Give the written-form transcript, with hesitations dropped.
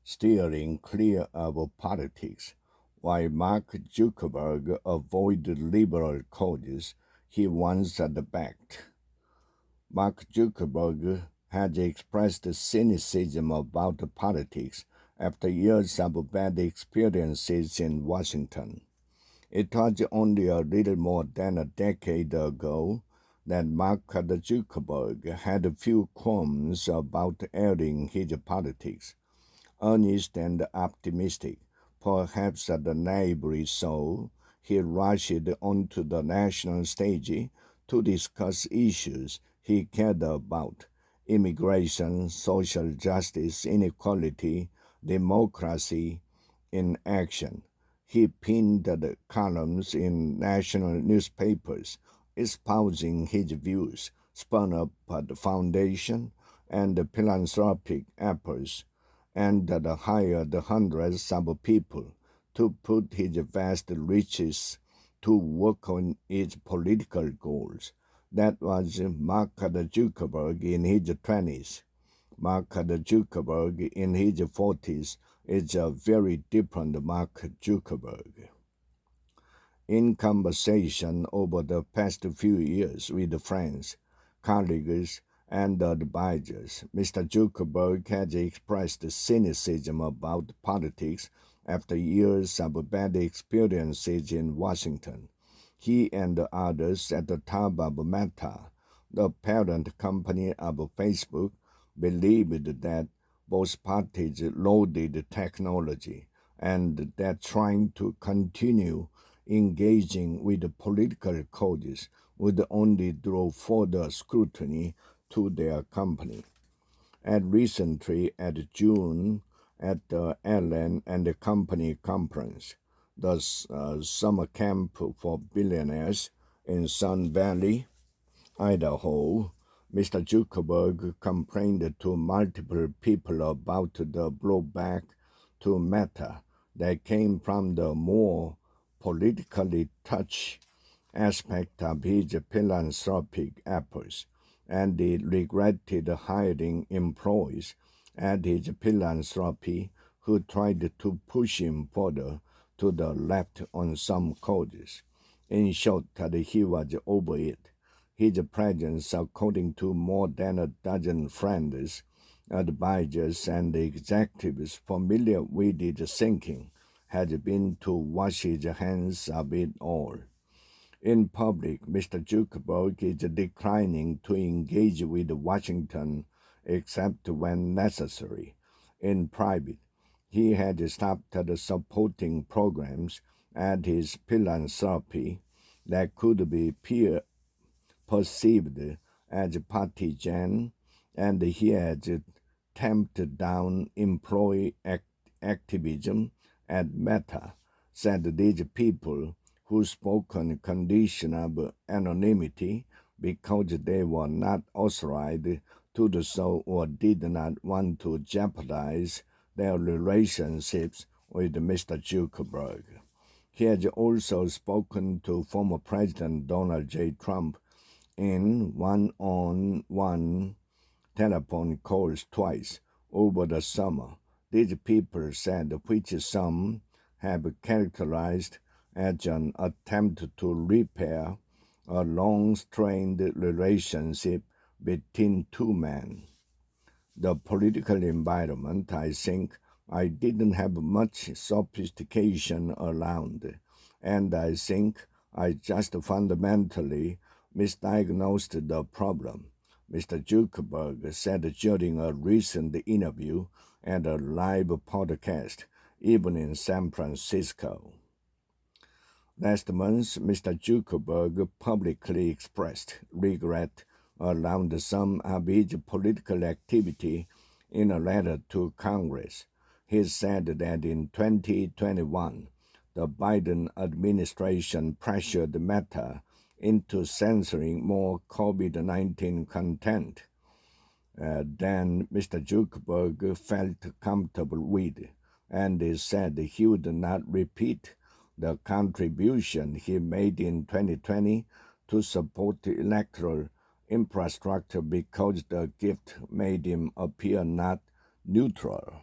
steering clear of politics. While Mark Zuckerberg avoided liberal causes he once had backed. Mark Zuckerberg has expressed cynicism about politics after years of bad experiences in Washington. It was only a little more than a decade ago that Mark Zuckerberg had a few qualms about airing his politics. Earnest and optimistic, perhaps naively so, he rushed onto the national stage to discuss issues he cared about: immigration, social justice, inequality, democracy in action. He penned the columns in national newspapers espousing his views, spun up the foundation and philanthropic efforts, and that hired hundreds of people to put his vast riches to work on its political goals. That was Mark Zuckerberg in his 20s. Mark Zuckerberg in his 40s is a very different Mark Zuckerberg. In conversation over the past few years with friends, colleagues, and advisors, Mr. Zuckerberg has expressed cynicism about politics after years of bad experiences in Washington. He and others at the top of Meta, the parent company of Facebook, believed that both parties loaded technology and that trying to continue engaging with the political causes would only draw further scrutiny to their company. And recently, at June, at the Allen and the Company conference, the summer camp for billionaires in Sun Valley, Idaho, Mr. Zuckerberg complained to multiple people about the blowback to Meta that came from the more politically touched aspect of his philanthropic efforts, and he regretted hiring employees at his philanthropy who tried to push him further to the left on some causes. In short, that he was over it. His presence, according to more than a dozen friends, advisors, and executives familiar with his thinking, has been to wash his hands of it all. In public, Mr. Zuckerberg is declining to engage with Washington except when necessary. In private, he has stopped supporting programs at his philanthropy that could be perceived as partisan, and he has tamped down employee activism at Meta, said these people who spoke on condition of anonymity because they were not authorized to do so or did not want to jeopardize their relationships with Mr. Zuckerberg. He has also spoken to former President Donald J. Trump in one-on-one telephone calls twice over the summer. These people said, which some have characterized as an attempt to repair a long-strained relationship between two men. The political environment, I think, I didn't have much sophistication around, and I think I just fundamentally misdiagnosed the problem, Mr. Zuckerberg said during a recent interview and a live podcast, even in San Francisco. Last month, Mr. Zuckerberg publicly expressed regret around some of his political activity in a letter to Congress. He said that in 2021, the Biden administration pressured Meta into censoring more COVID-19 content than Mr. Zuckerberg felt comfortable with, and he said he would not repeat the contribution he made in 2020 to support the electoral infrastructure because the gift made him appear not neutral.